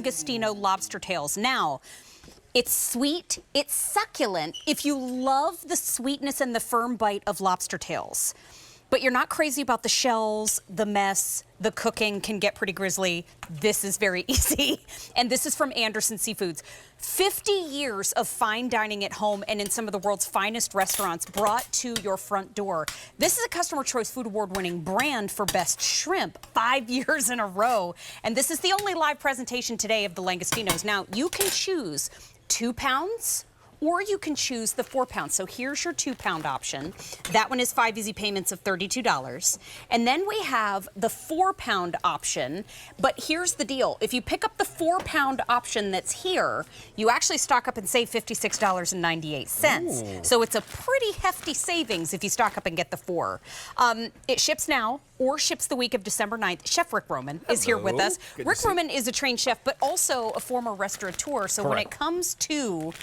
Langostino lobster tails. Now, it's sweet, it's succulent if you love the sweetness and the firm bite of lobster tails. But you're not crazy about the shells, the mess, the cooking can get pretty grisly. This is very easy. And this is from Anderson Seafoods. 50 years of fine dining at home and in some of the world's finest restaurants brought to your front door. This is a Customer Choice Food Award winning brand for best shrimp 5 years in a row. And this is the only live presentation today of the Langostinos. Now, you can choose 2 pounds, or you can choose the 4 pounds. So here's your 2 pound option. That one is 5 easy payments of $32. And then we have the 4 pound option. But here's the deal. If you pick up the 4 pound option that's here, you actually stock up and save $56.98. So it's a pretty hefty savings if you stock up and get the 4. It ships now or ships the week of December 9th. Chef Rick Roman is here with us. Rick Roman is a trained chef, but also a former restaurateur. So when it comes to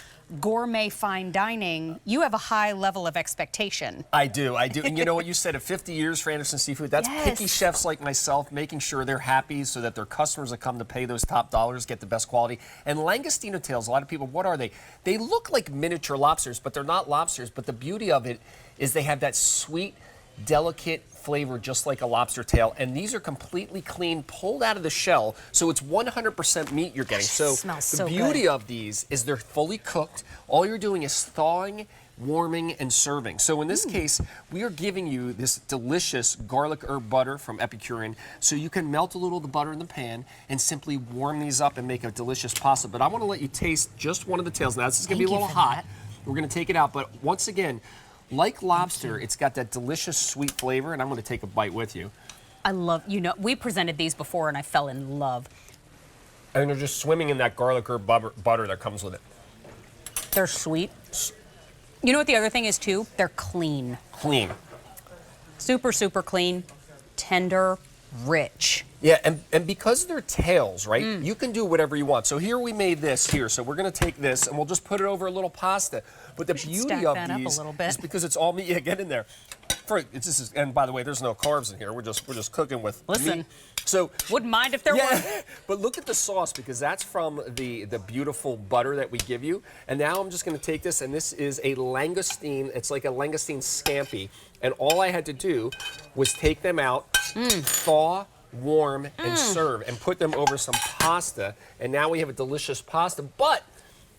gourmet fine dining, you have a high level of expectation. I do. And you know what you said, at 50 years for Anderson Seafood, that's picky chefs like myself making sure they're happy so that their customers that come to pay those top dollars get the best quality. And Langostino tails, a lot of people, what are they? They look like miniature lobsters, but they're not lobsters. But the beauty of it is they have that sweet, delicate flavor just like a lobster tail, and these are completely clean, pulled out of the shell, so it's 100% meat you're getting. So the beauty of these is they're fully cooked. All you're doing is thawing, warming, and serving. So in this case, we are giving you this delicious garlic herb butter from Epicurean, so you can melt a little of the butter in the pan and simply warm these up and make a delicious pasta. But I want to let you taste just one of the tails. Now this is going to be a little hot. We're going to take it out, but once again, like lobster, it's got that delicious sweet flavor, and I'm going to take a bite with you. I love, we presented these before, and I fell in love. And they're just swimming in that garlic herb butter that comes with it. They're sweet. You know what the other thing is, too? They're clean. Clean. Super, super clean, tender, rich. Yeah, and because they're tails, right, you can do whatever you want. So here we made this here. So we're going to take this, and we'll just put it over a little pasta. But the beauty of these is because it's all meat. Yeah, get in there. And by the way, there's no carbs in here. We're just cooking with meat. So wouldn't mind if there were. But look at the sauce, because that's from the beautiful butter that we give you. And now I'm just going to take this, and this is a langostine. It's like a langostine scampi. And all I had to do was take them out, thaw, warm, and serve, and put them over some pasta. And now we have a delicious pasta. But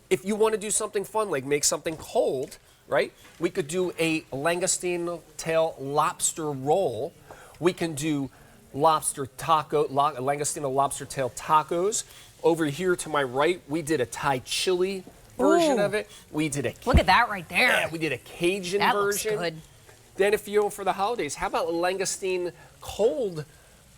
if you want to do something fun, like make something cold, right? We could do a Langostino tail lobster roll. We can do lobster taco, Langostino lobster tail tacos. Over here to my right, we did a Thai chili version of it. We did a look at that right there. Yeah, we did a Cajun version. Looks good. Then if you for the holidays, how about Langostine cold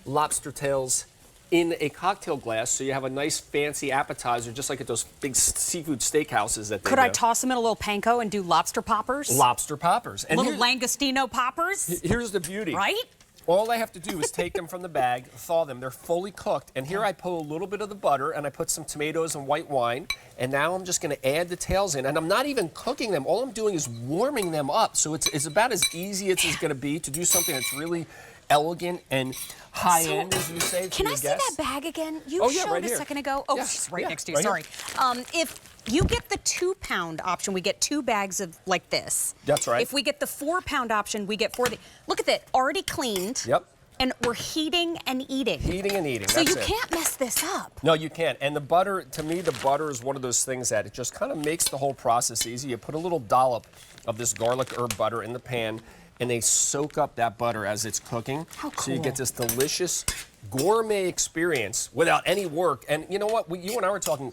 lobster tails in a cocktail glass, so you have a nice fancy appetizer, just like at those big seafood steakhouses that they do. Could I toss them in a little panko and do lobster poppers? Lobster poppers. And little Langostino poppers? Here's the beauty. Right? All I have to do is take them from the bag, thaw them. They're fully cooked. And here I put a little bit of the butter, and I put some tomatoes and white wine. And now I'm just going to add the tails in. And I'm not even cooking them. All I'm doing is warming them up. So it's about as easy as it's going to be to do something that's really elegant and high-end, as you say. Can I see that bag again? You showed right a here. second ago. Oh, she's right next to you. Right Sorry. If you get the 2 pound option, we get 2 bags of like this. That's right. If we get the 4 pound option, we get 4. Look at that, already cleaned. Yep. And we're heating and eating. Heating and eating. So you can't mess this up. No, you can't. And the butter, to me, the butter is one of those things that it just kind of makes the whole process easy. You put a little dollop of this garlic herb butter in the pan, and they soak up that butter as it's cooking. How cool. So you get this delicious gourmet experience without any work. And you know what? You and I were talking,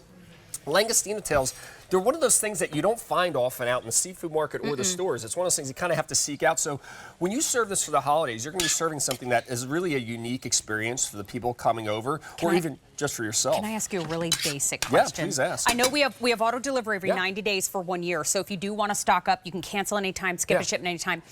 Langostino tails, they're one of those things that you don't find often out in the seafood market or the stores. It's one of those things you kind of have to seek out. So when you serve this for the holidays, you're going to be serving something that is really a unique experience for the people coming over, or even just for yourself. Can I ask you a really basic question? Yeah, please ask. I know we have auto delivery every 90 days for 1 year. So if you do want to stock up, you can cancel anytime, skip a shipment anytime.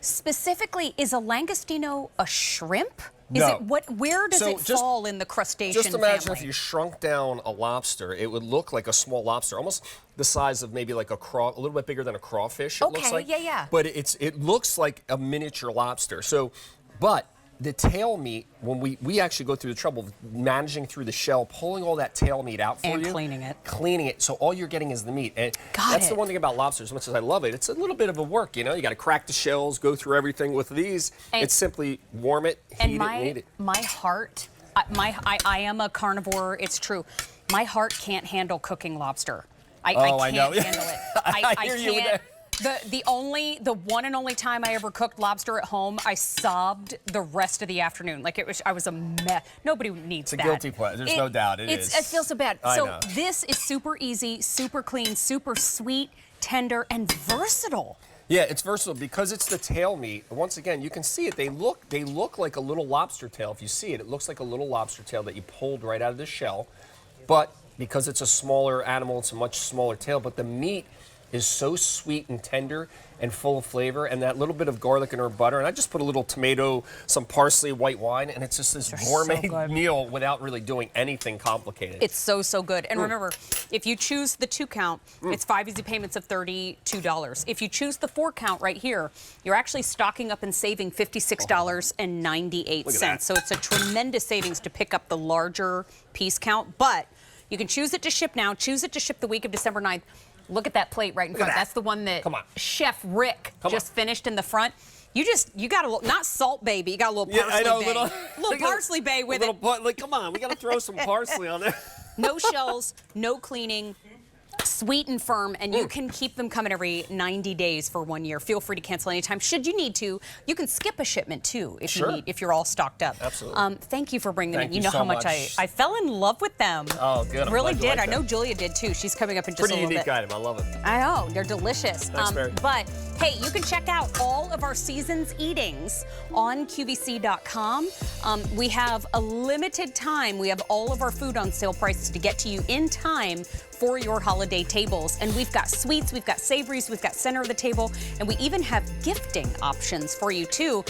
Specifically, is a Langostino a shrimp? Is it where does it fall in the crustacean Just imagine family? if you shrunk down a lobster, it would look like a small lobster, almost the size of maybe like a little bit bigger than a crawfish. It looks like. Yeah. But it looks like a miniature lobster. So, but the tail meat, when we actually go through the trouble of managing through the shell, pulling all that tail meat out for you. And cleaning it. Cleaning it, so all you're getting is the meat. And that's the one thing about lobster, as much as I love it, it's a little bit of a work, you know? You got to crack the shells, go through everything. With these, it's simply warm it, heat it, and eat it. My heart, I am a carnivore, it's true. My heart can't handle cooking lobster. I can't handle it. I hear you with that. The one and only time I ever cooked lobster at home, I sobbed the rest of the afternoon. Like I was a mess. Nobody needs that. It's a guilty pleasure. There's no doubt it is. It feels so bad. I know. This is super easy, super clean, super sweet, tender, and versatile. Yeah, it's versatile because it's the tail meat. Once again, you can see it. They look like a little lobster tail. If you see it, it looks like a little lobster tail that you pulled right out of the shell. But because it's a smaller animal, it's a much smaller tail. But the meat is so sweet and tender and full of flavor, and that little bit of garlic and herb butter. And I just put a little tomato, some parsley, white wine, and it's just this gourmet meal without really doing anything complicated. It's so, so good. And remember, if you choose the 2-count, it's 5 easy payments of $32. If you choose the 4-count right here, you're actually stocking up and saving $56.98. So it's a tremendous savings to pick up the larger piece count. But you can choose it to ship now, choose it to ship the week of December 9th. Look at that plate right in front. That's the one that Chef Rick just finished in the front. You got a little, not Salt Baby, you got a little parsley bay. Little parsley bay with it. Like, come on, we got to throw some parsley on there. No shells, no cleaning, sweet and firm, and you can keep them coming every 90 days for 1 year. Feel free to cancel anytime. Should you need to, you can skip a shipment too if you need, if you're all stocked up. Absolutely. Thank you for bringing them in. You Thank know you how so much much. I fell in love with them. Oh, good. I'm really glad you did. like I know them. Julia did too. She's coming up in just a little bit. Pretty unique item. I love it. I know. They're delicious. Thanks, Mary. But hey, you can check out all of our season's eatings on QVC.com. We have a limited time. We have all of our food on sale prices to get to you in time for your holiday tables. And we've got sweets, we've got savories, we've got center of the table, and we even have gifting options for you too,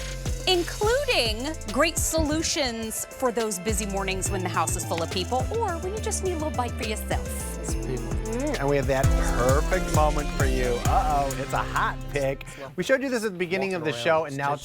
including great solutions for those busy mornings when the house is full of people or when you just need a little bite for yourself. And we have that perfect moment for you. Uh-oh, it's a hot pick. We showed you this at the beginning of the show, and now it's